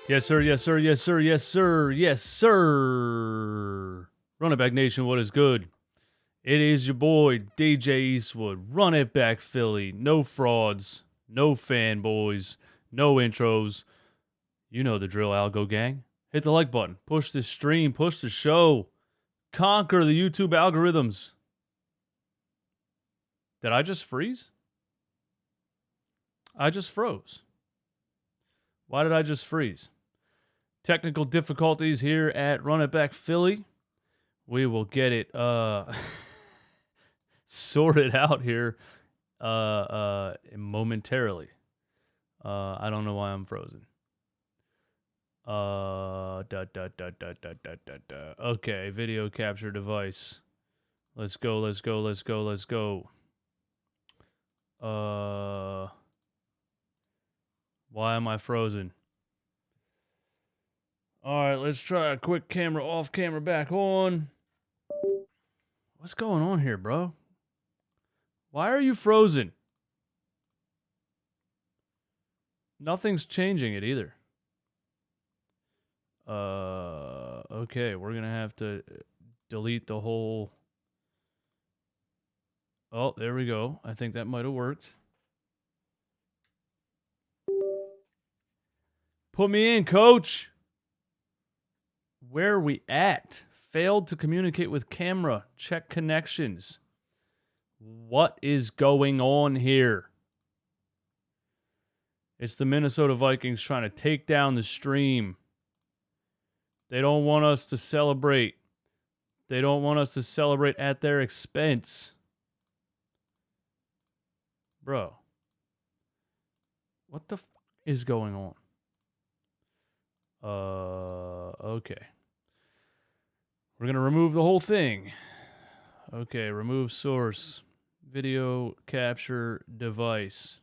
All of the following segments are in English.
Yes, sir. Yes, sir. Yes, sir. Yes, sir. Yes, sir. Run it back, nation. What is good? It is your boy, DJ Eastwood. Run it back, Philly. No frauds, no fanboys, no intros. You know the drill, Algo Gang. Hit the like button. Push the stream. Push the show. Conquer the YouTube algorithms. Did I just freeze? I just froze. Why did I just freeze? Technical difficulties here at Run It Back Philly. We will get it sorted out here momentarily. I don't know why I'm frozen. Okay, video capture device. Let's go. Why am I frozen? All right, let's try a quick camera off, camera back on. What's going on here, bro? Why are you frozen? Nothing's changing it either. Okay, we're going to have to delete the whole... Oh, there we go. I think that might have worked. Put me in, coach. Where are we at? Failed to communicate with camera. Check connections. What is going on here? It's the Minnesota Vikings trying to take down the stream. They don't want us to celebrate. They don't want us to celebrate at their expense. Bro. What the f is going on? Okay. We're going to remove the whole thing. Okay, remove source. Video capture device.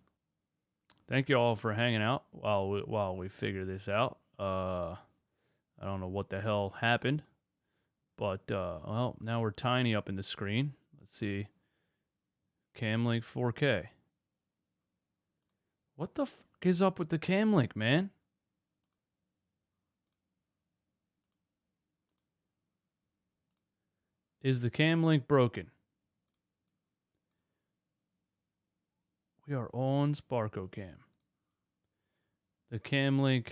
Thank you all for hanging out while we figure this out. I don't know what the hell happened. But, well, now we're tiny up in the screen. Let's see. Camlink 4K. What the f is up with the Camlink, man? Is the Camlink broken? We are on SparkoCam. The Camlink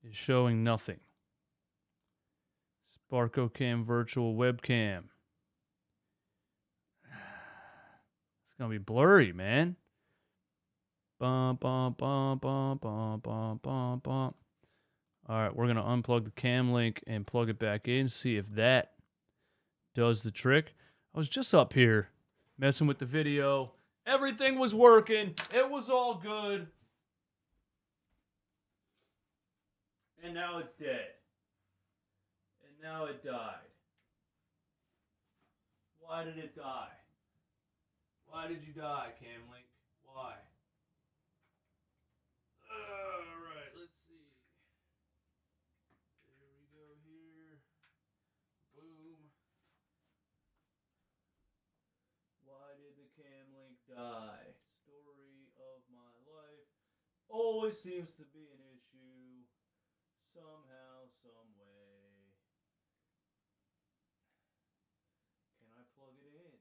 is showing nothing. SparkoCam virtual webcam. It's going to be blurry, man. Bum, bum, bum, bum, bum, bum, bum, bum. All right, we're going to unplug the Camlink and plug it back in, see if that does the trick. I was just up here messing with the video. Everything was working. It was all good. And now it's dead. And now it died. Why did it die? Why did you die, Camlink? Why? Alright, let's see. There we go here. Boom. Why did the Camlink die? Story of my life. Always seems to be an issue. Somehow, some way. Can I plug it in?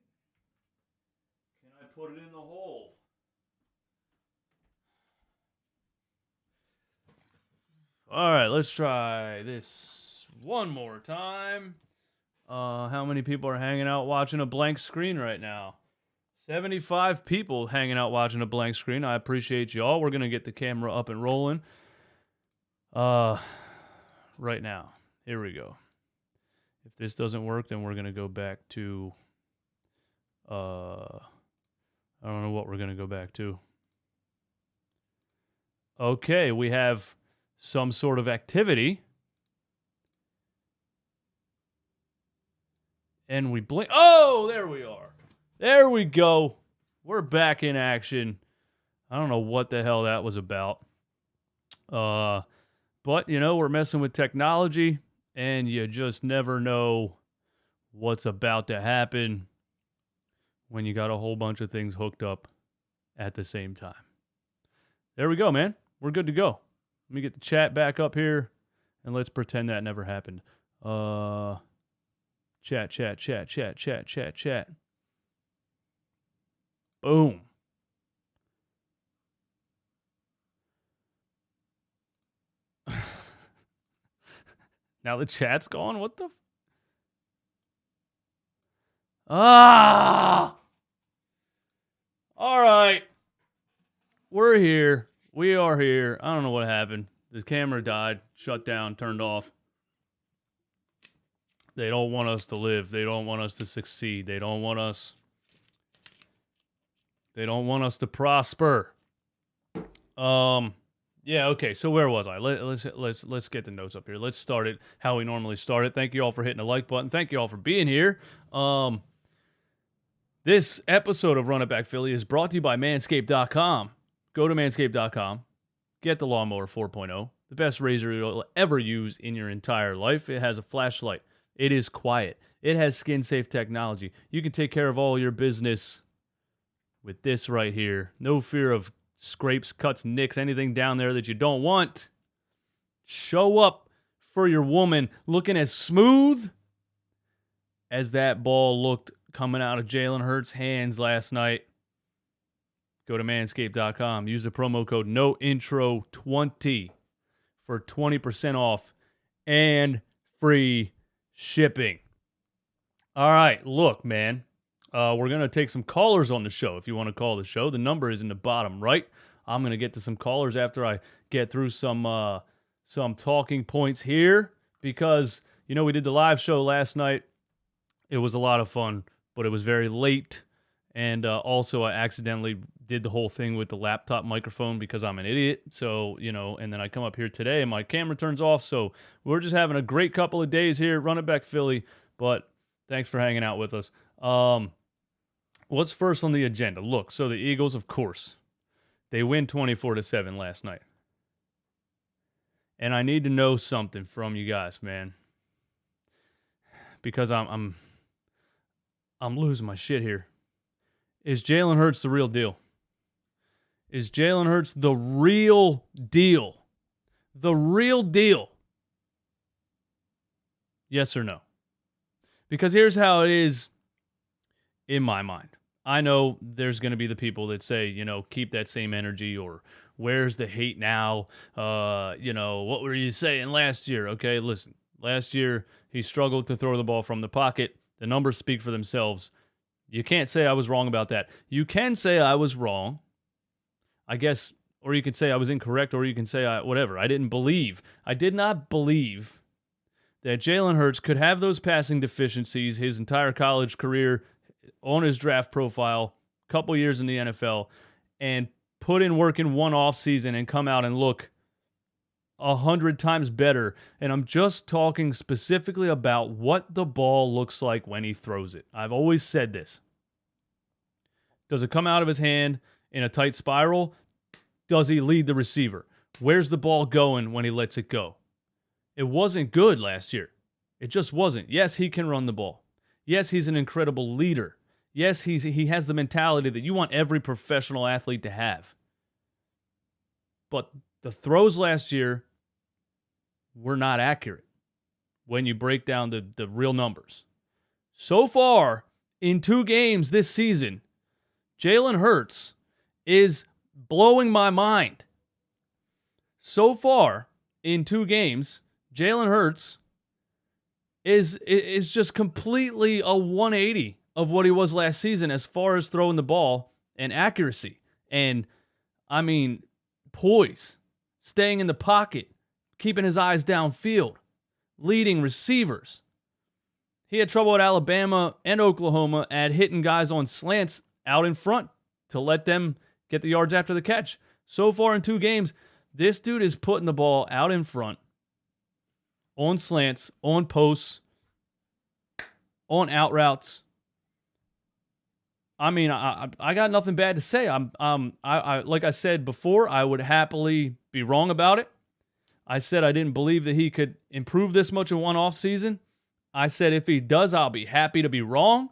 Can I put it in the hole? All right, let's try this one more time. How many people are hanging out watching a blank screen right now? 75 people hanging out watching a blank screen. I appreciate y'all. We're going to get the camera up and rolling. Right now. Here we go. If this doesn't work, then we're going to go back to... I don't know what we're going to go back to. Okay, we have some sort of activity. And we blink. Oh, there we are. There we go. We're back in action. I don't know what the hell that was about. But, you know, we're messing with technology, and you just never know what's about to happen when you got a whole bunch of things hooked up at the same time. There we go, man. We're good to go. Let me get the chat back up here, and let's pretend that never happened. Chat. Boom. Now the chat's gone? What the? All right. We're here. We are here. I don't know what happened. The camera died, shut down, turned off. They don't want us to live. They don't want us to succeed. They don't want us to prosper. Yeah, okay. So where was I? Let's get the notes up here. Let's start it how we normally start it. Thank you all for hitting the like button. Thank you all for being here. This episode of Run It Back Philly is brought to you by Manscaped.com. Go to Manscaped.com. Get the Lawnmower 4.0, the best razor you'll ever use in your entire life. It has a flashlight. It is quiet. It has skin-safe technology. You can take care of all your business with this right here. No fear of scrapes, cuts, nicks, anything down there that you don't want. Show up for your woman looking as smooth as that ball looked coming out of Jalen Hurts' hands last night. Go to manscaped.com. Use the promo code NOINTRO20 for 20% off and free shipping. All right, look, man. We're going to take some callers on the show if you want to call the show. The number is in the bottom right. I'm going to get to some callers after I get through some talking points here because, you know, we did the live show last night. It was a lot of fun, but it was very late. And also I accidentally did the whole thing with the laptop microphone because I'm an idiot. So, you know, and then I come up here today and my camera turns off. So we're just having a great couple of days here. Run It Back Philly. But thanks for hanging out with us. What's first on the agenda? Look, so the Eagles, of course, they win 24-7 last night. And I need to know something from you guys, man. Because I'm losing my shit here. Is Jalen Hurts the real deal? Is Jalen Hurts the real deal? The real deal? Yes or no? Because here's how it is in my mind. I know there's going to be the people that say, you know, keep that same energy or where's the hate now? You know, what were you saying last year? Okay, listen. Last year, he struggled to throw the ball from the pocket. The numbers speak for themselves. You can't say I was wrong about that. You can say I was wrong, I guess, or you can say I was incorrect, or you can say whatever. I did not believe that Jalen Hurts could have those passing deficiencies his entire college career on his draft profile, couple years in the NFL, and put in work in one offseason and come out and look 100 times better. And I'm just talking specifically about what the ball looks like when he throws it. I've always said this. Does it come out of his hand in a tight spiral? Does he lead the receiver? Where's the ball going when he lets it go? It wasn't good last year. It just wasn't. Yes, he can run the ball. Yes, he's an incredible leader. Yes, he has the mentality that you want every professional athlete to have. But the throws last year were not accurate when you break down the real numbers. So far, in 2 games this season, Jalen Hurts is blowing my mind. So far, in 2 games, Jalen Hurts is just completely a 180 of what he was last season as far as throwing the ball and accuracy. And, I mean, poise, staying in the pocket, keeping his eyes downfield, leading receivers. He had trouble at Alabama and Oklahoma at hitting guys on slants out in front to let them get the yards after the catch. So far in 2 games, this dude is putting the ball out in front, on slants, on posts, on out routes. I mean, I got nothing bad to say. I like I said before, I would happily be wrong about it. I said I didn't believe that he could improve this much in one off season. I said if he does, I'll be happy to be wrong.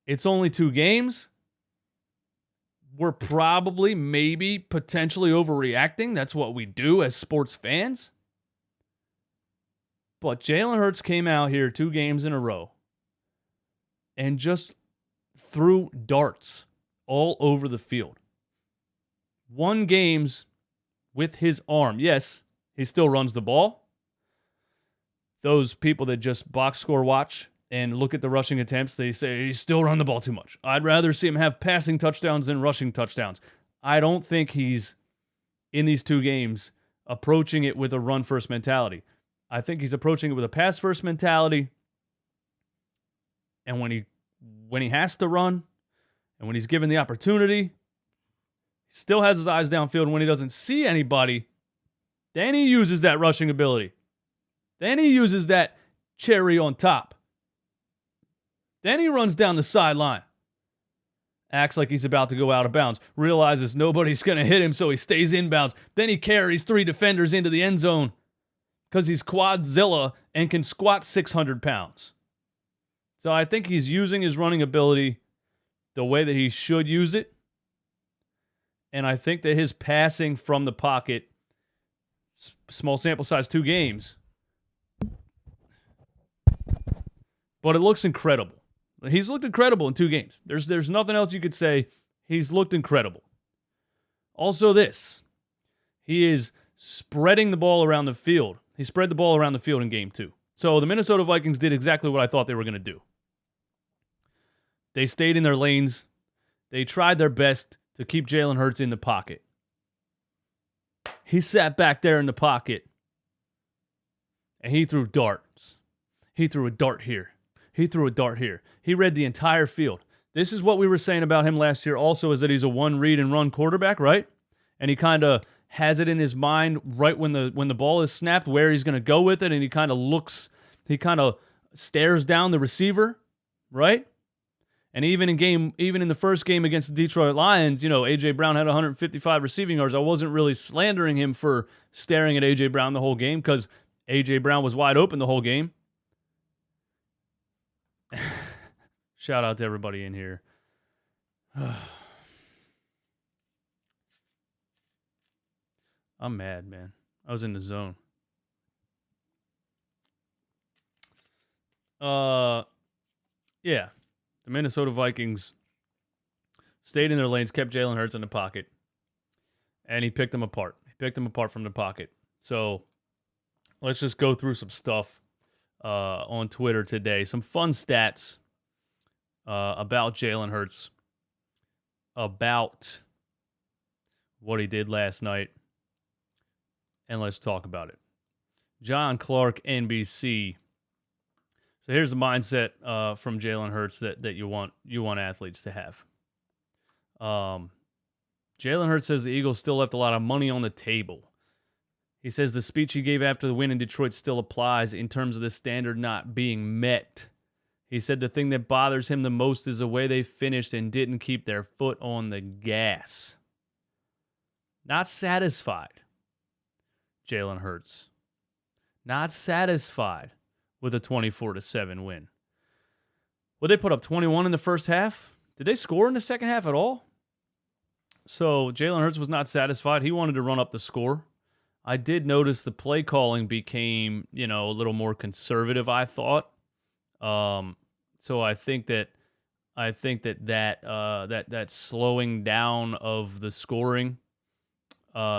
It's only 2 games. we're probably, maybe, potentially overreacting. That's what we do as sports fans. But Jalen Hurts came out here 2 games in a row and just threw darts all over the field. Won games with his arm. Yes, he still runs the ball. Those people that just box score watch and look at the rushing attempts, they say he's still running the ball too much. I'd rather see him have passing touchdowns than rushing touchdowns. I don't think he's, in these 2 games, approaching it with a run-first mentality. I think he's approaching it with a pass-first mentality. And when he has to run, and when he's given the opportunity, he still has his eyes downfield. And when he doesn't see anybody, then he uses that rushing ability. Then he uses that cherry on top. Then he runs down the sideline. Acts like he's about to go out of bounds. Realizes nobody's going to hit him, so he stays inbounds. Then he carries 3 defenders into the end zone because he's Quadzilla and can squat 600 pounds. So I think he's using his running ability the way that he should use it. And I think that his passing from the pocket, small sample size, 2 games, but it looks incredible. He's looked incredible in 2 games. There's nothing else you could say. He's looked incredible. Also this, he is spreading the ball around the field. He spread the ball around the field in game 2. So the Minnesota Vikings did exactly what I thought they were going to do. They stayed in their lanes. They tried their best to keep Jalen Hurts in the pocket. He sat back there in the pocket, and he threw darts. He threw a dart here. He threw a dart here. He read the entire field. This is what we were saying about him last year also, is that he's a one-read-and-run quarterback, right? And he kind of has it in his mind right when the ball is snapped where he's going to go with it, and he kind of stares down the receiver, right? And even in the first game against the Detroit Lions, A.J. Brown had 155 receiving yards. I wasn't really slandering him for staring at A.J. Brown the whole game because A.J. Brown was wide open the whole game. Shout out to everybody in here. I'm mad, man. I was in the zone. Yeah. The Minnesota Vikings stayed in their lanes, kept Jalen Hurts in the pocket, and he picked them apart. He picked them apart from the pocket. So let's just go through some stuff on Twitter today. Some fun stats about Jalen Hurts, about what he did last night, and let's talk about it. John Clark, NBC. So here's the mindset from Jalen Hurts that you want athletes to have. Jalen Hurts says the Eagles still left a lot of money on the table. He says the speech he gave after the win in Detroit still applies in terms of the standard not being met. He said the thing that bothers him the most is the way they finished and didn't keep their foot on the gas. Not satisfied, Jalen Hurts. Not satisfied with a 24-7 win. Well, they put up 21 in the first half. Did they score in the second half at all? So Jalen Hurts was not satisfied. He wanted to run up the score. I did notice the play calling became, a little more conservative, I thought. So I think that slowing down of the scoring,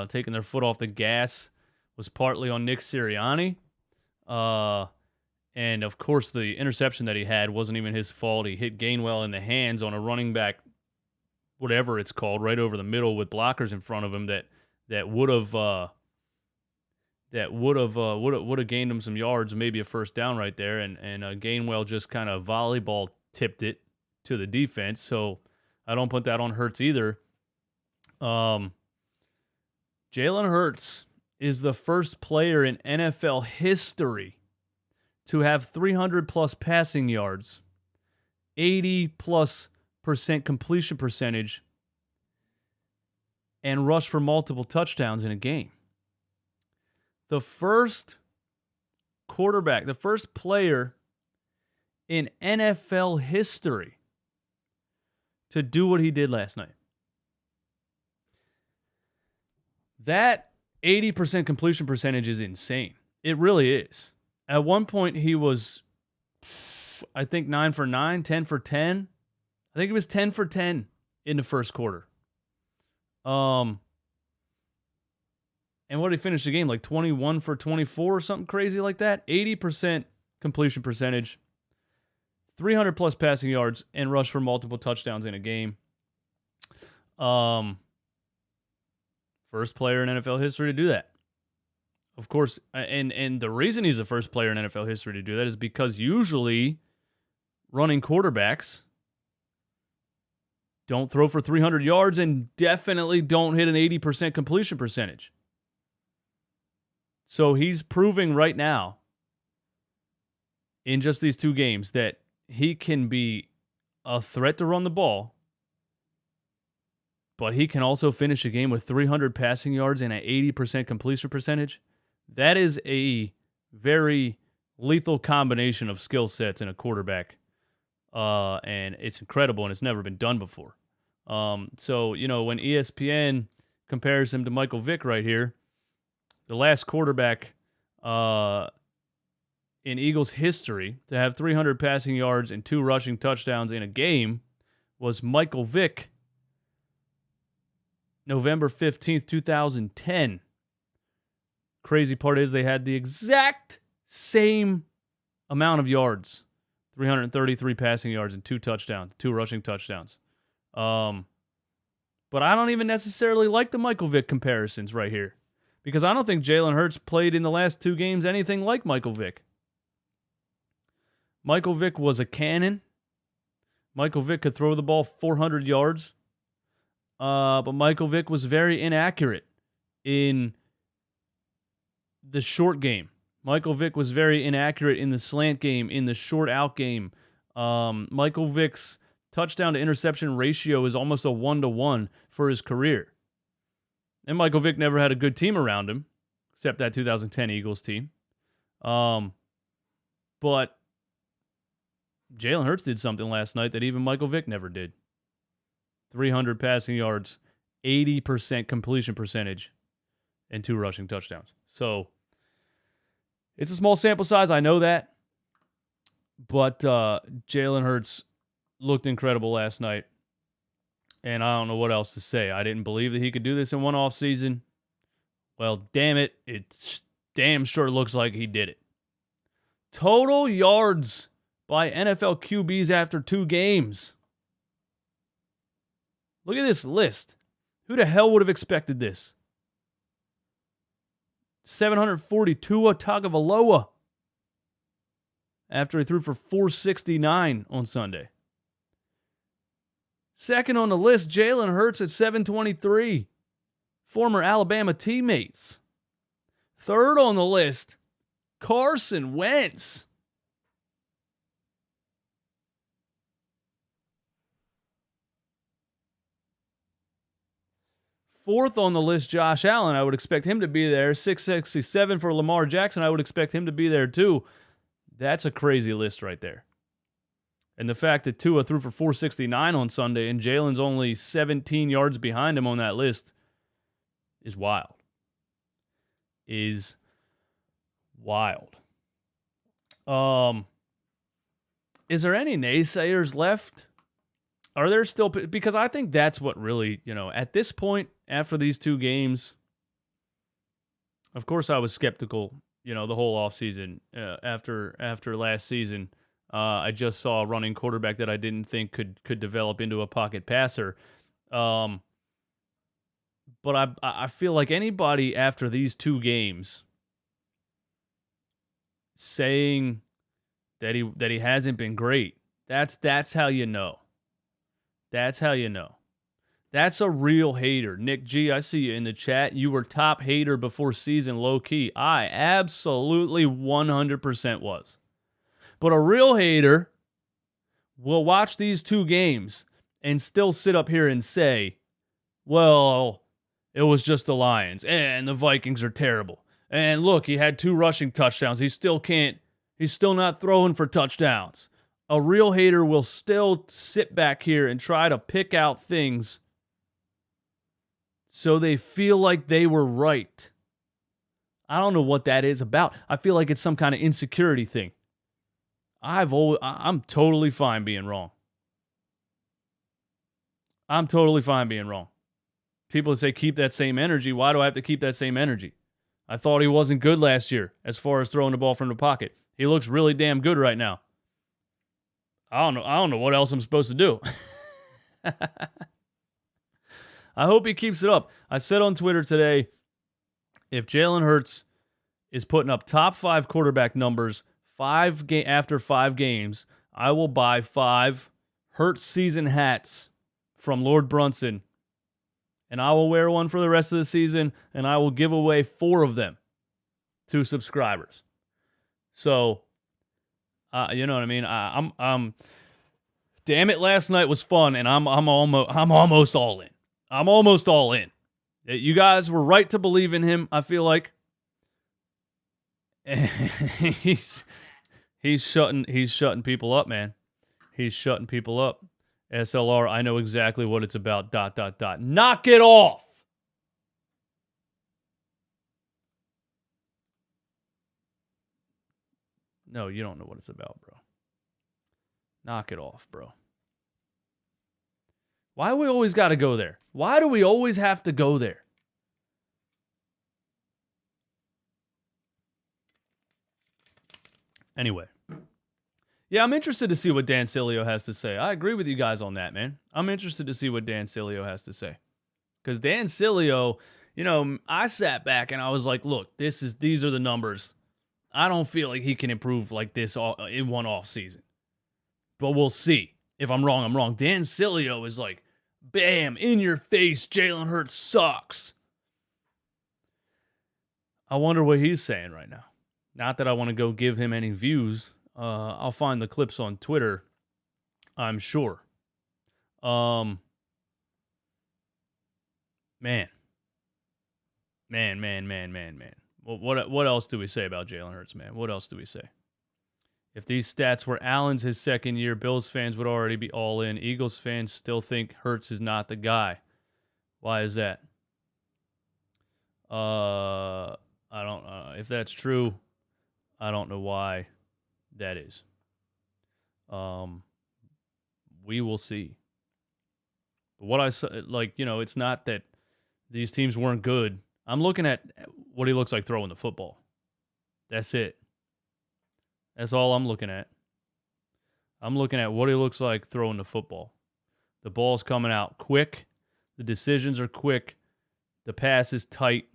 taking their foot off the gas, was partly on Nick Sirianni. And, of course, the interception that he had wasn't even his fault. He hit Gainwell in the hands on a running back, whatever it's called, right over the middle with blockers in front of him that would have gained him some yards, maybe a first down right there. And Gainwell just kind of volleyball tipped it to the defense. So I don't put that on Hurts either. Jalen Hurts is the first player in NFL history to have 300-plus passing yards, 80+% completion percentage, and rush for multiple touchdowns in a game. The first quarterback, the first player in NFL history to do what he did last night. That 80% completion percentage is insane. It really is. At one point, he was, I think, 9 for 9, 10 for 10. I think it was 10 for 10 in the first quarter. And what did he finish the game? Like 21 for 24 or something crazy like that? 80% completion percentage, 300 plus passing yards, and rushed for multiple touchdowns in a game. First player in NFL history to do that. Of course, and the reason he's the first player in NFL history to do that is because usually running quarterbacks don't throw for 300 yards and definitely don't hit an 80% completion percentage. So he's proving right now in just these two games that he can be a threat to run the ball, but he can also finish a game with 300 passing yards and an 80% completion percentage. That is a very lethal combination of skill sets in a quarterback. And it's incredible, and it's never been done before. So, when ESPN compares him to Michael Vick right here, the last quarterback in Eagles history to have 300 passing yards and 2 rushing touchdowns in a game was Michael Vick, November 15th, 2010. Crazy part is they had the exact same amount of yards, 333 passing yards and 2 touchdowns, 2 rushing touchdowns. But I don't even necessarily like the Michael Vick comparisons right here, because I don't think Jalen Hurts played in the last 2 games anything like Michael Vick. Michael Vick was a cannon. Michael Vick could throw the ball 400 yards. But Michael Vick was very inaccurate in the short game. Michael Vick was very inaccurate in the slant game, in the short out game. Michael Vick's touchdown to interception ratio is almost a 1-to-1 for his career. And Michael Vick never had a good team around him, except that 2010 Eagles team. But Jalen Hurts did something last night that even Michael Vick never did. 300 passing yards, 80% completion percentage, and 2 rushing touchdowns. So, it's a small sample size, I know that. But Jalen Hurts looked incredible last night. And I don't know what else to say. I didn't believe that he could do this in one offseason. Well, damn it. It damn sure looks like he did it. Total yards by NFL QBs after 2 games. Look at this list. Who the hell would have expected this? 742 Tua Tagovailoa after he threw for 469 on Sunday. Second on the list, Jalen Hurts at 723. Former Alabama teammates. Third on the list, Carson Wentz. Fourth on the list, Josh Allen. I would expect him to be there. 667 for Lamar Jackson. I would expect him to be there too. That's a crazy list right there. And the fact that Tua threw for 469 on Sunday and Jalen's only 17 yards behind him on that list is wild. Is wild. Is there any naysayers left? Are there still... Because I think that's what really, at this point, after these 2 games, of course I was skeptical, the whole offseason. After last season, I just saw a running quarterback that I didn't think could develop into a pocket passer. But I feel like anybody after these 2 games saying that he hasn't been great, that's how you know. That's how you know. That's a real hater. Nick G, I see you in the chat. You were top hater before season, low-key. I absolutely 100% was. But a real hater will watch these 2 games and still sit up here and say, well, it was just the Lions, and the Vikings are terrible. And look, he had 2 rushing touchdowns. He's still not throwing for touchdowns. A real hater will still sit back here and try to pick out things So they feel like they were right. I don't know what that is about. I feel like it's some kind of insecurity thing. I'm totally fine being wrong. I'm totally fine being wrong. People say keep that same energy. Why do I have to keep that same energy? I thought he wasn't good last year as far as throwing the ball from the pocket. He looks really damn good right now. I don't know what else I'm supposed to do. I hope he keeps it up. I said on Twitter today, if Jalen Hurts is putting up top 5 quarterback numbers after 5 games, I will buy 5 Hurts season hats from Lord Brunson, and I will wear one for the rest of the season, and I will give away 4 of them to subscribers. So, you know what I mean? I'm damn it, last night was fun, and I'm almost all in. I'm almost all in. You guys were right to believe in him, I feel like. he's shutting people up, man. He's shutting people up. SLR, I know exactly what it's about. ... Knock it off. No, you don't know what it's about, bro. Knock it off, bro. Why do we always got to go there? Why do we always have to go there? Anyway. Yeah, I'm interested to see what Dan Sileo has to say. I agree with you guys on that, man. I'm interested to see what Dan Sileo has to say. Because Dan Sileo, you know, I sat back and I was like, look, these are the numbers. I don't feel like he can improve like this in one off season. But we'll see. If I'm wrong, I'm wrong. Dan Sileo is like, bam, in your face, Jalen Hurts sucks. I wonder what he's saying right now. Not that I want to go give him any views. I'll find the clips on Twitter, I'm sure. Man. What else do we say about Jalen Hurts, man? What else do we say? If these stats were Allen's his second year, Bills fans would already be all in. Eagles fans still think Hurts is not the guy. Why is that? I don't know. If that's true, I don't know why that is. We will see. But what I like, you know, it's not that these teams weren't good. I'm looking at what he looks like throwing the football. That's it. That's all I'm looking at. I'm looking at what he looks like throwing the football. The ball's coming out quick. The decisions are quick. The pass is tight.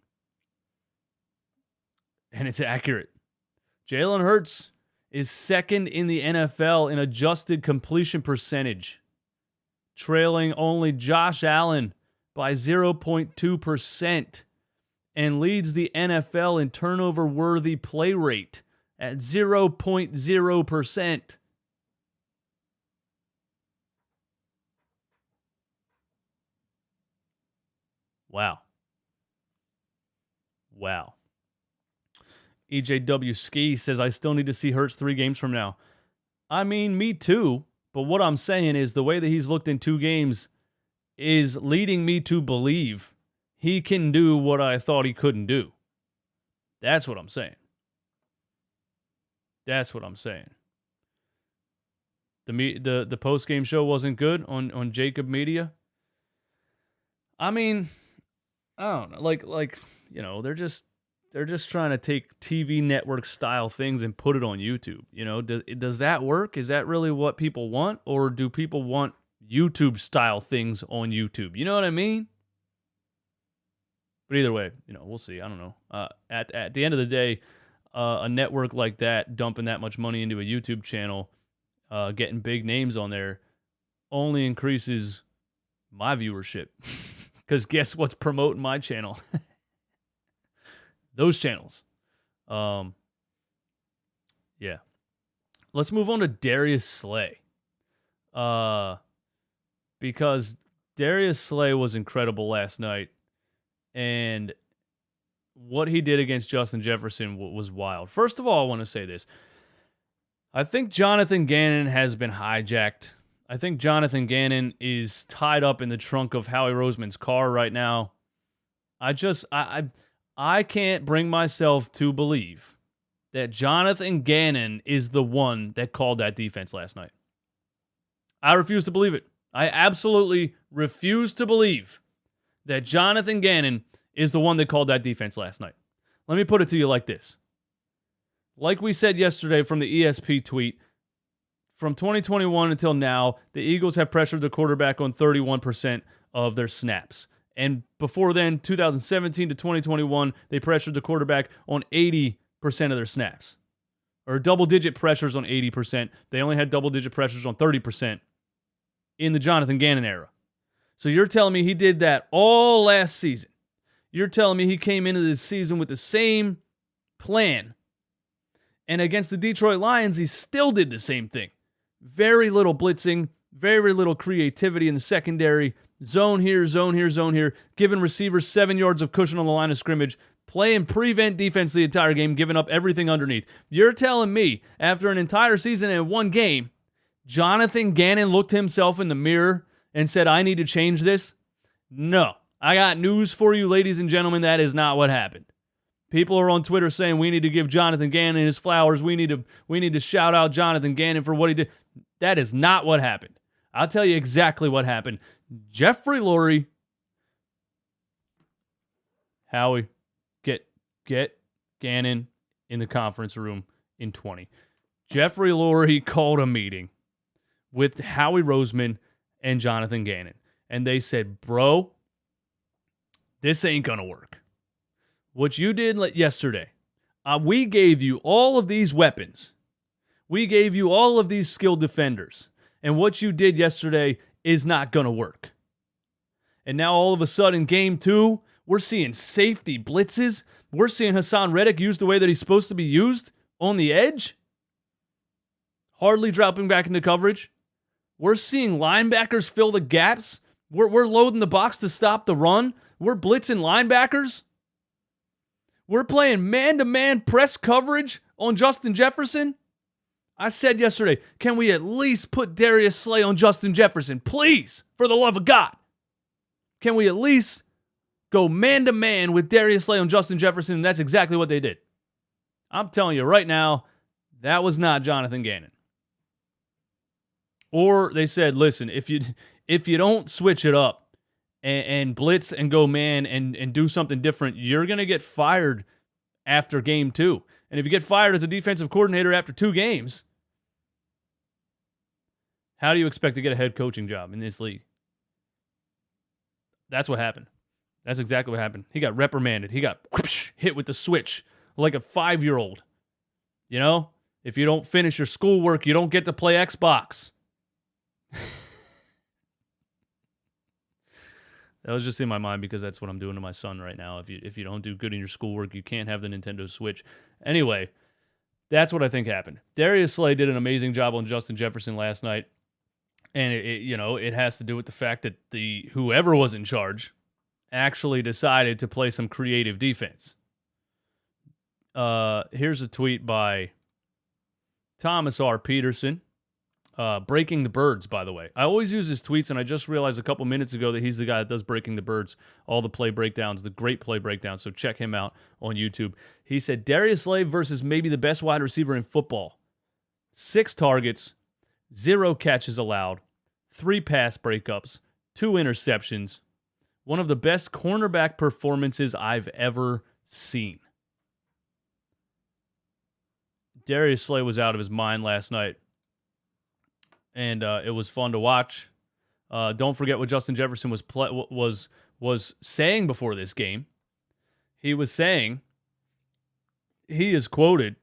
And it's accurate. Jalen Hurts is second in the NFL in adjusted completion percentage, trailing only Josh Allen by 0.2%, and leads the NFL in turnover-worthy play rate at 0.0%. Wow. EJW Ski says, I still need to see Hurts 3 games from now. I mean, me too. But what I'm saying is the way that he's looked in 2 games is leading me to believe he can do what I thought he couldn't do. That's what I'm saying. The post-game show wasn't good on Jacob Media. I mean, I don't know. Like you know, they're just trying to take TV network style things and put it on YouTube. You know, does that work? Is that really what people want, or do people want YouTube style things on YouTube? You know what I mean? But either way, you know, we'll see. I don't know. At the end of the day, a network like that dumping that much money into a YouTube channel, getting big names on there, only increases my viewership. Because guess what's promoting my channel? Those channels. Yeah. Let's move on to Darius Slay. Because Darius Slay was incredible last night. And what he did against Justin Jefferson was wild. First of all, I want to say this. I think Jonathan Gannon has been hijacked. I think Jonathan Gannon is tied up in the trunk of Howie Roseman's car right now. I can't bring myself to believe that Jonathan Gannon is the one that called that defense last night. I refuse to believe it. I absolutely refuse to believe that Jonathan Gannon is the one that called that defense last night. Let me put it to you like this. Like we said yesterday from the ESP tweet, from 2021 until now, the Eagles have pressured the quarterback on 31% of their snaps. And before then, 2017 to 2021, they pressured the quarterback on 80% of their snaps. Or double-digit pressures on 80%. They only had double-digit pressures on 30% in the Jonathan Gannon era. So you're telling me he did that all last season. You're telling me he came into this season with the same plan. And against the Detroit Lions, he still did the same thing. Very little blitzing, very little creativity in the secondary. Zone here, zone here, zone here. Giving receivers 7 yards of cushion on the line of scrimmage. Playing prevent defense the entire game, giving up everything underneath. You're telling me, after an entire season and one game, Jonathan Gannon looked himself in the mirror and said, I need to change this? No. I got news for you, ladies and gentlemen. That is not what happened. People are on Twitter saying we need to give Jonathan Gannon his flowers. We need to shout out Jonathan Gannon for what he did. That is not what happened. I'll tell you exactly what happened. Jeffrey Lurie, Howie, get Gannon in the conference room in 20. Jeffrey Lurie called a meeting with Howie Roseman and Jonathan Gannon. And they said, bro, this ain't going to work. What you did yesterday, we gave you all of these weapons. We gave you all of these skilled defenders. And what you did yesterday is not going to work. And now all of a sudden, game 2, we're seeing safety blitzes. We're seeing Hassan Reddick used the way that he's supposed to be used on the edge. Hardly dropping back into coverage. We're seeing linebackers fill the gaps. We're loading the box to stop the run. We're blitzing linebackers. We're playing man-to-man press coverage on Justin Jefferson. I said yesterday, can we at least put Darius Slay on Justin Jefferson? Please, for the love of God. Can we at least go man-to-man with Darius Slay on Justin Jefferson? And that's exactly what they did. I'm telling you right now, that was not Jonathan Gannon. Or they said, listen, if you don't switch it up and blitz and go man and do something different, you're going to get fired after game 2. And if you get fired as a defensive coordinator after 2 games, how do you expect to get a head coaching job in this league? That's what happened. That's exactly what happened. He got reprimanded. He got hit with the switch like a 5-year-old. You know, if you don't finish your schoolwork, you don't get to play Xbox. That was just in my mind because that's what I'm doing to my son right now. If you don't do good in your schoolwork, you can't have the Nintendo Switch. Anyway, that's what I think happened. Darius Slay did an amazing job on Justin Jefferson last night. And it has to do with the fact that whoever was in charge actually decided to play some creative defense. Here's a tweet by Thomas R. Peterson. Breaking the Birds, by the way. I always use his tweets, and I just realized a couple minutes ago that he's the guy that does Breaking the Birds, all the play breakdowns, the great play breakdowns, so check him out on YouTube. He said, Darius Slay versus maybe the best wide receiver in football. 6 targets, 0 catches allowed, 3 pass breakups, 2 interceptions. One of the best cornerback performances I've ever seen. Darius Slay was out of his mind last night. And it was fun to watch. Don't forget what Justin Jefferson was saying before this game. He was saying, he is quoted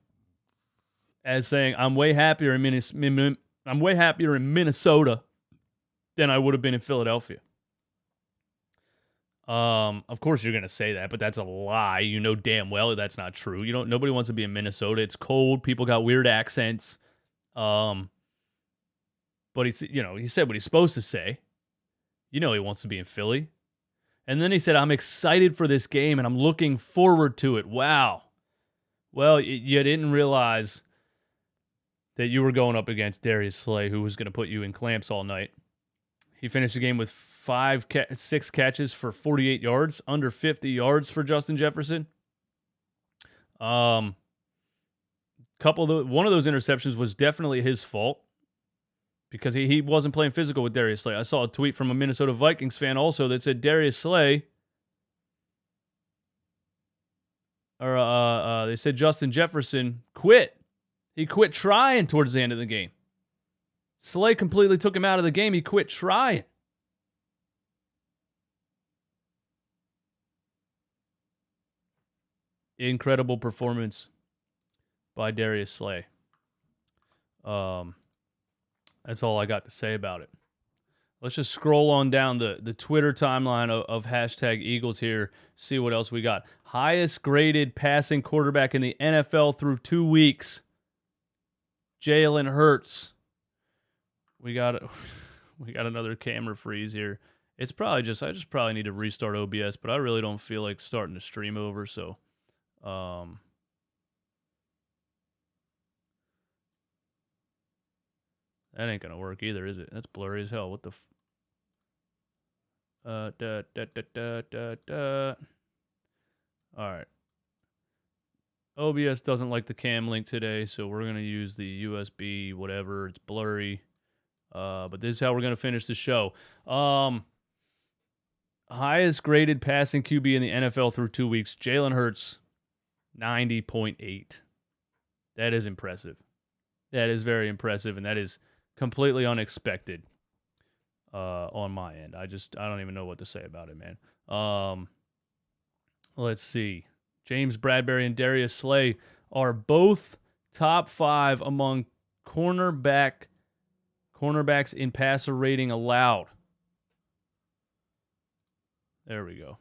as saying, "I'm way happier in Minnesota than I would have been in Philadelphia." Of course you're gonna say that, but that's a lie. You know damn well that's not true. Nobody wants to be in Minnesota. It's cold. People got weird accents. But he said what he's supposed to say. He wants to be in Philly. And then he said, I'm excited for this game, and I'm looking forward to it. Wow. Well, you didn't realize that you were going up against Darius Slay, who was going to put you in clamps all night. He finished the game with 6 catches for 48 yards, under 50 yards for Justin Jefferson. One of those interceptions was definitely his fault because he wasn't playing physical with Darius Slay. I saw a tweet from a Minnesota Vikings fan also that said Darius Slay, or they said Justin Jefferson quit. He quit trying towards the end of the game. Slay completely took him out of the game. He quit trying. Incredible performance by Darius Slay. That's all I got to say about it. Let's just scroll on down the Twitter timeline of hashtag Eagles here, see what else we got. Highest graded passing quarterback in the NFL through 2 weeks, Jalen Hurts. We got another camera freeze here. It's probably I just probably need to restart OBS, but I really don't feel like starting to stream over, so that ain't gonna work either, is it? That's blurry as hell. What the All right. OBS doesn't like the cam link today, so we're gonna use the USB whatever. It's blurry. But this is how we're going to finish the show. Highest graded passing QB in the NFL through 2 weeks, Jalen Hurts, 90.8. That is impressive. That is very impressive, and that is completely unexpected on my end. I don't even know what to say about it, man. Let's see. James Bradberry and Darius Slay are both top 5 among cornerbacks in passer rating allowed. There we go.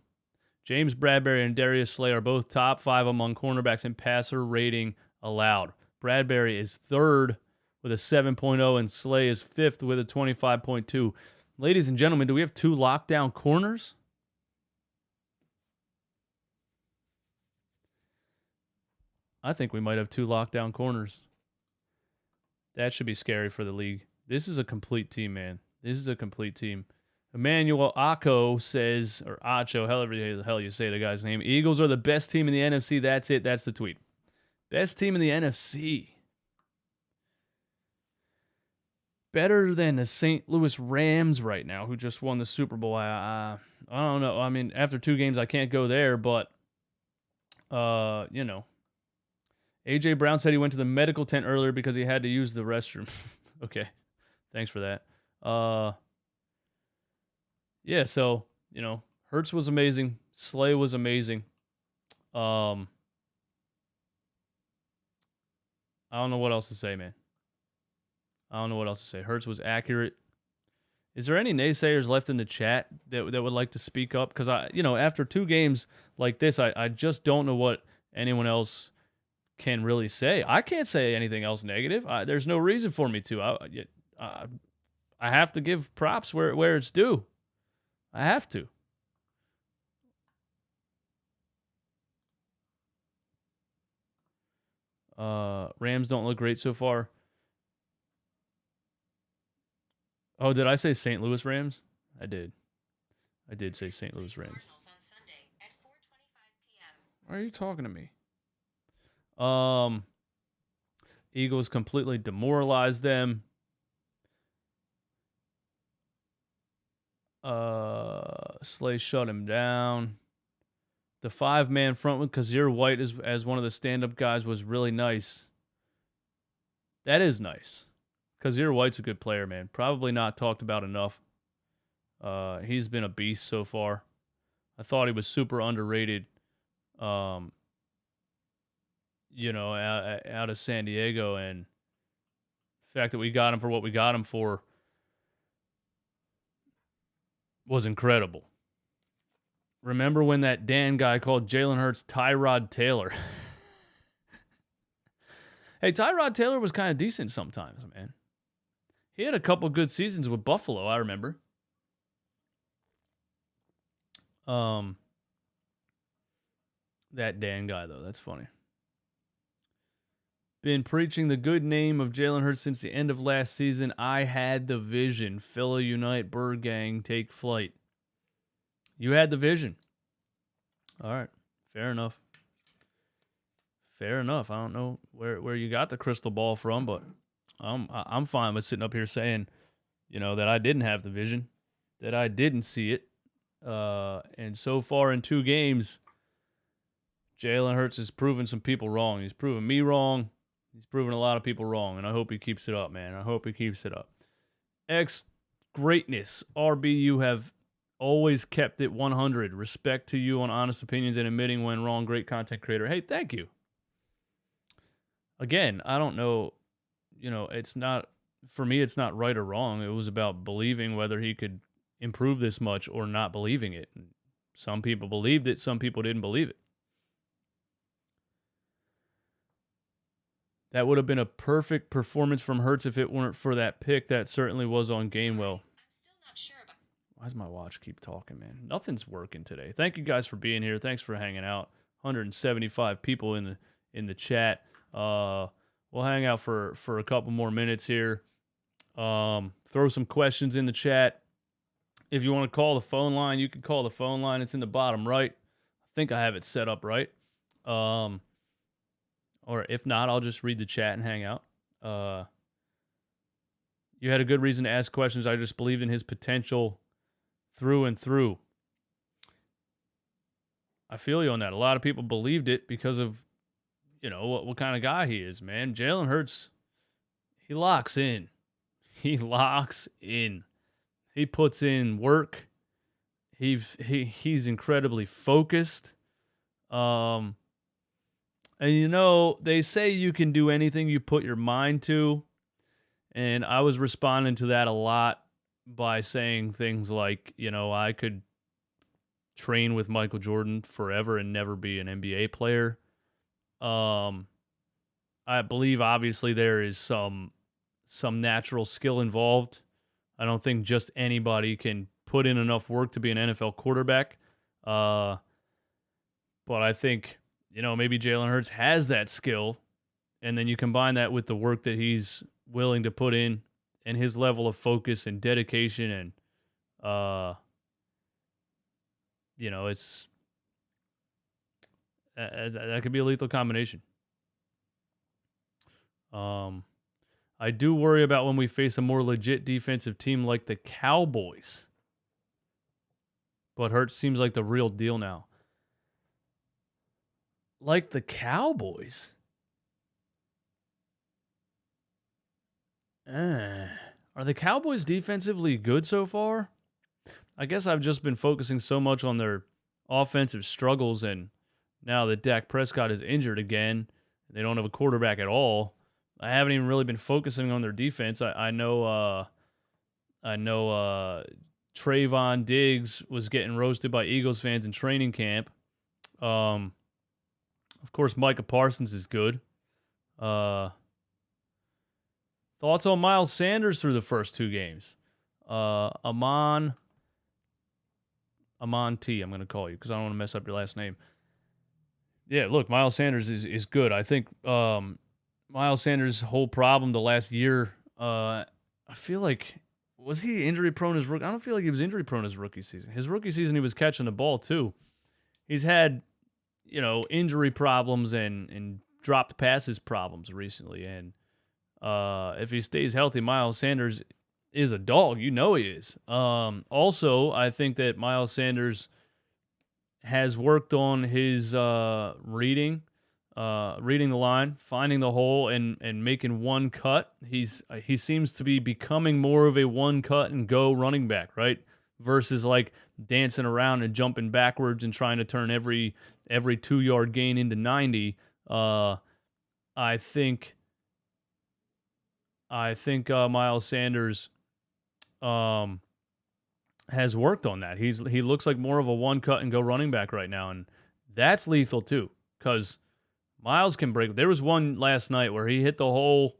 James Bradberry and Darius Slay are both top 5 among cornerbacks in passer rating allowed. Bradberry is 3rd with a 7.0 and Slay is 5th with a 25.2. Ladies and gentlemen, do we have 2 lockdown corners? I think we might have 2 lockdown corners. That should be scary for the league. This is a complete team, man. This is a complete team. Emmanuel Acco says, or Acho, however the hell you say the guy's name, Eagles are the best team in the NFC. That's it. That's the tweet. Best team in the NFC. Better than the St. Louis Rams right now, who just won the Super Bowl. I don't know. I mean, after 2 games, I can't go there, but, you know. A.J. Brown said he went to the medical tent earlier because he had to use the restroom. Okay. Thanks for that. Yeah, so, you know, Hurts was amazing. Slay was amazing. I don't know what else to say, man. I don't know what else to say. Hurts was accurate. Is there any naysayers left in the chat that would like to speak up? Because, after 2 games like this, I just don't know what anyone else can really say. I can't say anything else negative. There's no reason for me to. I have to give props where it's due. I have to. Rams don't look great so far. Oh, did I say St. Louis Rams? I did. I did say St. Louis Rams. Why are you talking to me? Eagles completely demoralized them. Slay shut him down. The 5-man front with Kazir White as one of the stand-up guys was really nice. That is nice. Kazir White's a good player, man. Probably not talked about enough. He's been a beast so far. I thought he was super underrated. Out of San Diego, and the fact that we got him for what we got him for was incredible. Remember when that Dan guy called Jalen Hurts Tyrod Taylor? Hey, Tyrod Taylor was kind of decent sometimes, man. He had a couple good seasons with Buffalo, I remember. That Dan guy, though, that's funny. Been preaching the good name of Jalen Hurts since the end of last season. I had the vision. Philly Unite, Bird Gang, take flight. You had the vision. All right. Fair enough. Fair enough. I don't know where you got the crystal ball from, but I'm fine with sitting up here saying, that I didn't have the vision, that I didn't see it. And so far in 2 games, Jalen Hurts has proven some people wrong. He's proven me wrong. He's proven a lot of people wrong, and I hope he keeps it up, man. I hope he keeps it up. Greatness. RB, you have always kept it 100. Respect to you on honest opinions and admitting when wrong. Great content creator. Hey, thank you. Again, I don't know. It's not, for me, it's not right or wrong. It was about believing whether he could improve this much or not believing it. Some people believed it. Some people didn't believe it. That would have been a perfect performance from Hurts if it weren't for that pick. That certainly was on Gainwell. I'm still not sure about. Why does my watch keep talking, man? Nothing's working today. Thank you guys for being here. Thanks for hanging out. 175 people in the chat. We'll hang out for a couple more minutes here. Throw some questions in the chat. If you want to call the phone line, you can call the phone line. It's in the bottom right. I think I have it set up right. Or if not, I'll just read the chat and hang out. You had a good reason to ask questions. I just believed in his potential through and through. I feel you on that. A lot of people believed it because of, what kind of guy he is, man. Jalen Hurts, he locks in. He locks in. He puts in work. He's incredibly focused. And they say you can do anything you put your mind to. And I was responding to that a lot by saying things like, I could train with Michael Jordan forever and never be an NBA player. I believe obviously there is some natural skill involved. I don't think just anybody can put in enough work to be an NFL quarterback. But I think, maybe Jalen Hurts has that skill, and then you combine that with the work that he's willing to put in and his level of focus and dedication, and it's that could be a lethal combination. I do worry about when we face a more legit defensive team like the Cowboys. But Hurts seems like the real deal now. Like the Cowboys? Are the Cowboys defensively good so far? I guess I've just been focusing so much on their offensive struggles, and now that Dak Prescott is injured again, they don't have a quarterback at all. I haven't even really been focusing on their defense. I know Trayvon Diggs was getting roasted by Eagles fans in training camp. Of course, Micah Parsons is good. Thoughts on Miles Sanders through the first 2 games? Amon T, I'm going to call you because I don't want to mess up your last name. Yeah, look, Miles Sanders is good. I think Miles Sanders' whole problem the last year, I feel like, was he injury prone his rookie? I don't feel like he was injury prone his rookie season. His rookie season, he was catching the ball too. He's had, injury problems and dropped passes problems recently. And if he stays healthy, Miles Sanders is a dog. He is. Also, I think that Miles Sanders has worked on his reading the line, finding the hole, and making one cut. He seems to be becoming more of a one cut and go running back, right? Versus like dancing around and jumping backwards and trying to turn every 2-yard gain into 90. I think Miles Sanders has worked on that. He looks like more of a one cut and go running back right now, and that's lethal too, because Miles can break. There was one last night where he hit the hole,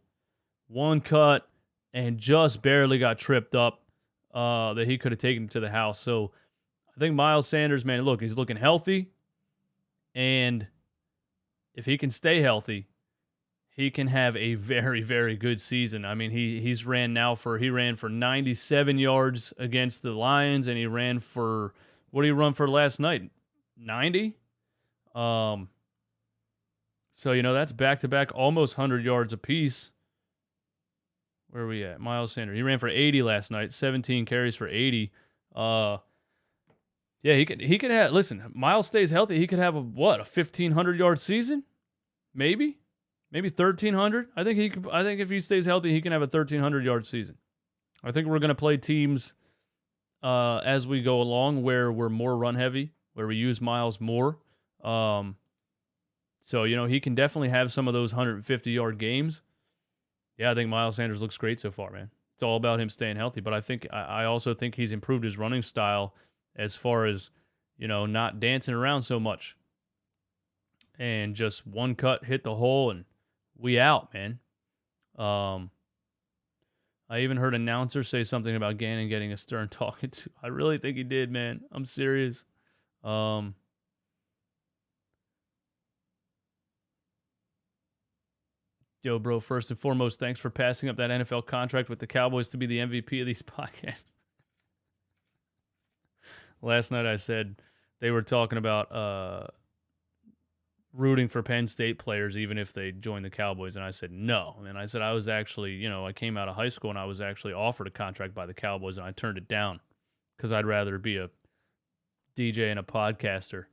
one cut, and just barely got tripped up that he could have taken to the house. So I think Miles Sanders, man, look, he's looking healthy, and if he can stay healthy, he can have a very, very good season. I mean, he ran for 97 yards against the Lions, and he ran for, what did he run for last night? 90? So, that's back-to-back almost 100 yards apiece. Where are we at? Miles Sanders. He ran for 80 last night, 17 carries for 80. Yeah, he could have, listen, Miles stays healthy, he could have a 1,500-yard season? Maybe 1,300. I think if he stays healthy, he can have a 1,300-yard season. I think we're going to play teams as we go along where we're more run heavy, where we use Miles more. So he can definitely have some of those 150-yard games. Yeah, I think Miles Sanders looks great so far, man. It's all about him staying healthy. But I also think he's improved his running style as far as not dancing around so much. And just one cut, hit the hole, and we out, man. I even heard an announcer say something about Gannon getting a stern talking to. I really think he did, man. I'm serious. Yo, bro, first and foremost, thanks for passing up that NFL contract with the Cowboys to be the MVP of these podcasts. Last night I said they were talking about rooting for Penn State players even if they join the Cowboys, and I said no. And I said I was actually, I came out of high school and I was actually offered a contract by the Cowboys, and I turned it down because I'd rather be a DJ and a podcaster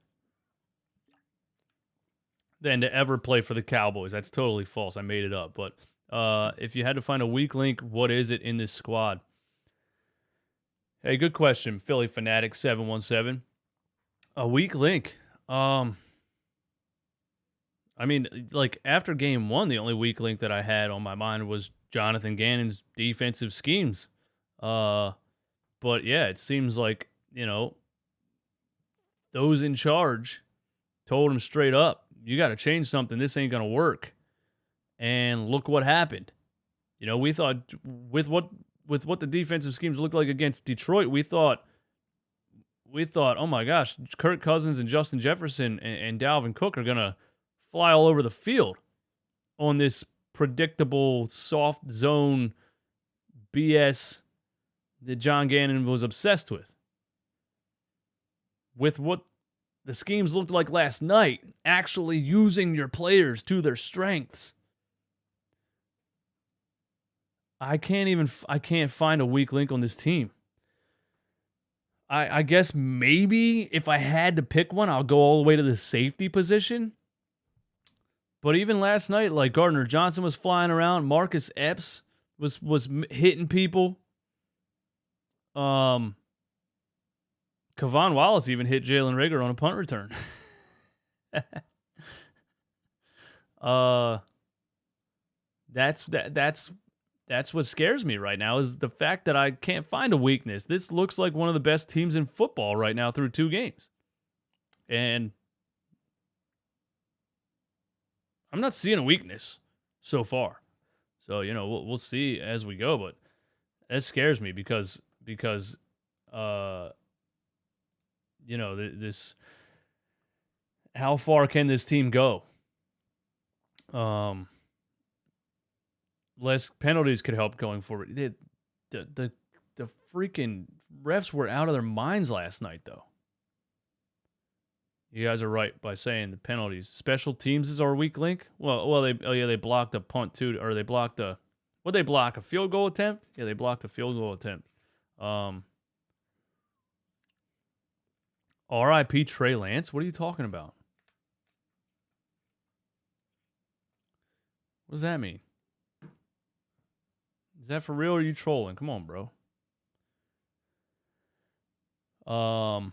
than to ever play for the Cowboys. That's totally false. I made it up. But if you had to find a weak link, what is it in this squad? Hey, good question, Philly Fanatic 717. A weak link. I mean, like after game one, the only weak link that I had on my mind was Jonathan Gannon's defensive schemes. But yeah, it seems like, those in charge told him straight up, you got to change something. This ain't going to work. And look what happened. We thought with what the defensive schemes looked like against Detroit, we thought, oh my gosh, Kirk Cousins and Justin Jefferson and Dalvin Cook are going to fly all over the field on this predictable soft zone BS that John Gannon was obsessed with. With what the schemes looked like last night, actually using your players to their strengths. I can't find a weak link on this team. I guess maybe if I had to pick one, I'll go all the way to the safety position. But even last night, like Gardner Johnson was flying around, Marcus Epps was hitting people. Kavon Wallace even hit Jalen Reagor on a punt return. That's what scares me right now, is the fact that I can't find a weakness. This looks like one of the best teams in football right now through 2 games. And I'm not seeing a weakness so far. So, we'll see as we go, but that scares me because this, how far can this team go? Less penalties could help going forward. The freaking refs were out of their minds last night, though. You guys are right by saying the penalties. Special teams is our weak link. Well, they blocked a punt too, or they blocked a field goal attempt? Yeah, they blocked a field goal attempt. R.I.P. Trey Lance. What are you talking about? What does that mean? Is that for real or are you trolling? Come on, bro. No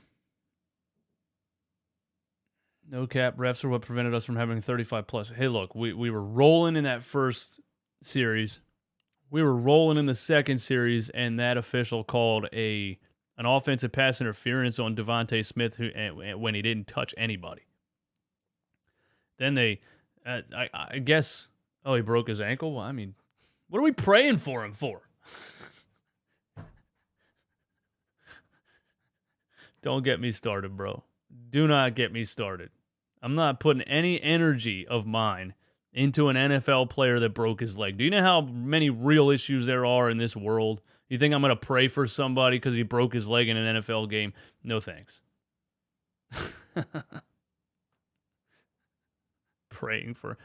cap. Refs are what prevented us from having 35 plus. Hey, look, we were rolling in that first series. We were rolling in the second series, and that official called an offensive pass interference on Devontae Smith when he didn't touch anybody. Then I guess, he broke his ankle? Well, I mean, what are we praying for him for? Don't get me started, bro. Do not get me started. I'm not putting any energy of mine into an NFL player that broke his leg. Do you know how many real issues there are in this world? You think I'm going to pray for somebody because he broke his leg in an NFL game? No thanks. Praying for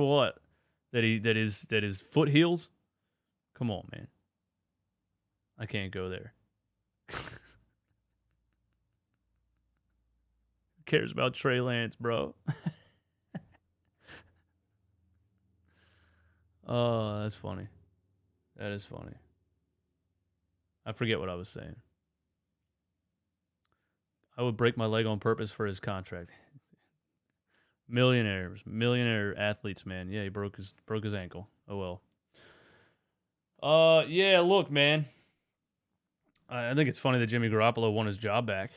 what? That his foot heals? Come on, man. I can't go there. Who cares about Trey Lance, bro? Oh, that's funny. That is funny. I forget what I was saying. I would break my leg on purpose for his contract. Millionaire athletes, man. Yeah, he broke his ankle. Oh well. Yeah, look, man. I think it's funny that Jimmy Garoppolo won his job back.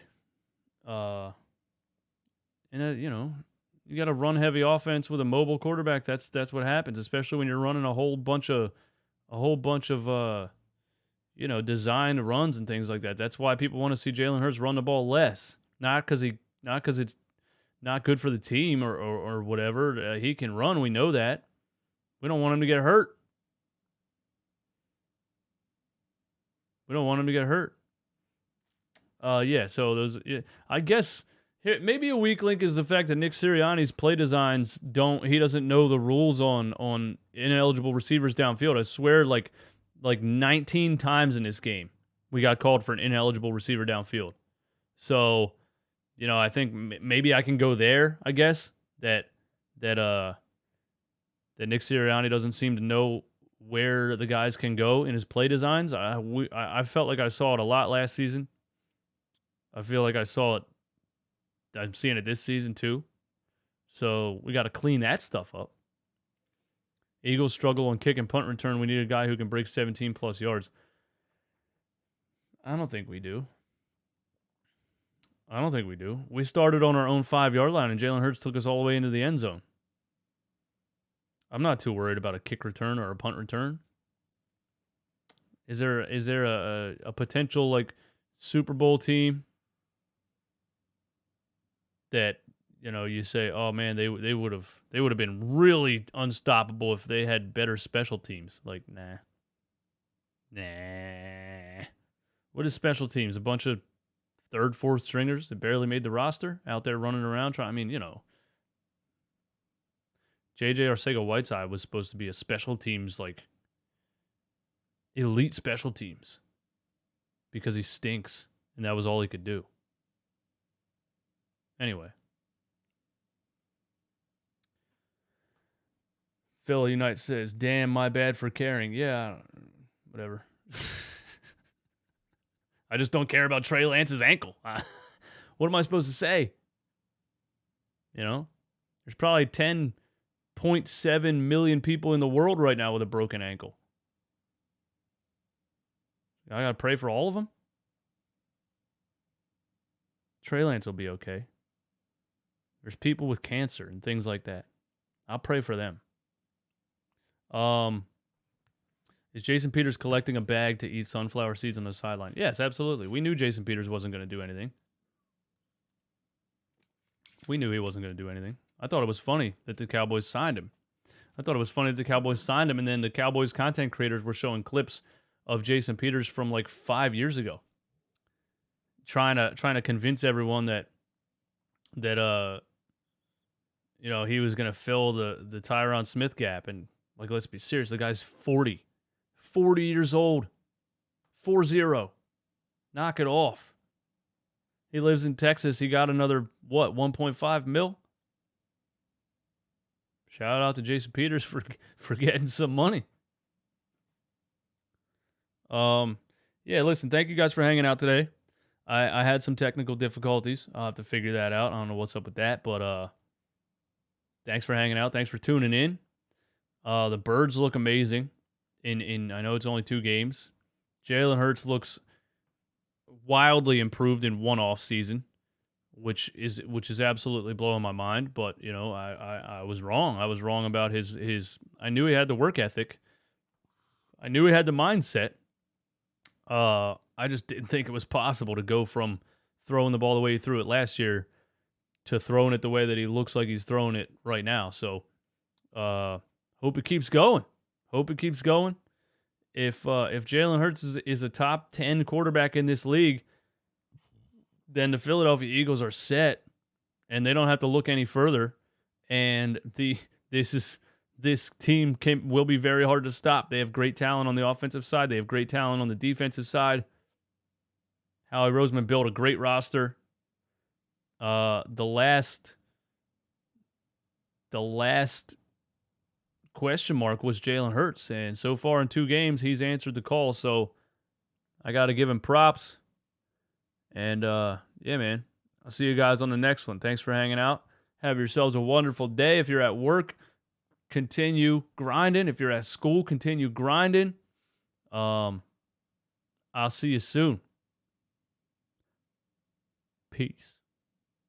You got a run heavy offense with a mobile quarterback. That's what happens, especially when you're running a whole bunch of designed runs and things like that. That's why people want to see Jalen Hurts run the ball less. Not because it's not good for the team or whatever. He can run. We know that. We don't want him to get hurt. I guess maybe a weak link is the fact that Nick Sirianni's play designs he doesn't know the rules on ineligible receivers downfield. I swear, like 19 times in this game, we got called for an ineligible receiver downfield. So, I think maybe I can go there, I guess, that Nick Sirianni doesn't seem to know where the guys can go in his play designs. I felt like I saw it a lot last season. I feel like I saw it. I'm seeing it this season too. So we got to clean that stuff up. Eagles struggle on kick and punt return. We need a guy who can break 17 plus yards. I don't think we do. We started on our own 5-yard line, and Jalen Hurts took us all the way into the end zone. I'm not too worried about a kick return or a punt return. Is there a potential like Super Bowl team that you say, oh man, they would have been really unstoppable if they had better special teams? Like, nah. What is special teams? A bunch of third, fourth stringers that barely made the roster out there running around trying. JJ Arcega-Whiteside was supposed to be a special teams, like elite special teams, because he stinks, and that was all he could do. Anyway. Philly Unite says, damn, my bad for caring. Yeah, whatever. I just don't care about Trey Lance's ankle. What am I supposed to say? There's probably 10.7 million people in the world right now with a broken ankle. I got to pray for all of them? Trey Lance will be okay. There's people with cancer and things like that. I'll pray for them. Is Jason Peters collecting a bag to eat sunflower seeds on the sideline? Yes, absolutely. We knew Jason Peters wasn't going to do anything. We knew he wasn't going to do anything. I thought it was funny that the Cowboys signed him. And then the Cowboys content creators were showing clips of Jason Peters from like 5 years ago, trying to convince everyone that he was going to fill the Tyron Smith gap. And like, let's be serious, the guy's 40 years old, 40. Knock it off. He lives in Texas. He got another 1.5 mil. Shout out to Jason Peters for getting some money. Yeah, listen, thank you guys for hanging out today. I had some technical difficulties. I'll have to figure that out. I don't know what's up with that, but thanks for hanging out. Thanks for tuning in. The Birds look amazing. In I know it's only 2 games. Jalen Hurts looks wildly improved in one off season, which is absolutely blowing my mind. But I was wrong. I was wrong about his. I knew he had the work ethic. I knew he had the mindset. I just didn't think it was possible to go from throwing the ball the way he threw it last year to throwing it the way that he looks like he's throwing it right now. So Hope it keeps going. Hope it keeps going. If Jalen Hurts is a top 10 quarterback in this league, then the Philadelphia Eagles are set, and they don't have to look any further. And this team will be very hard to stop. They have great talent on the offensive side. They have great talent on the defensive side. Howie Roseman built a great roster. The last question mark was Jalen Hurts, and so far in 2 games, he's answered the call. So I got to give him props. And yeah, man, I'll see you guys on the next one. Thanks for hanging out. Have yourselves a wonderful day. If you're at work, continue grinding. If you're at school, continue grinding. I'll see you soon. Peace.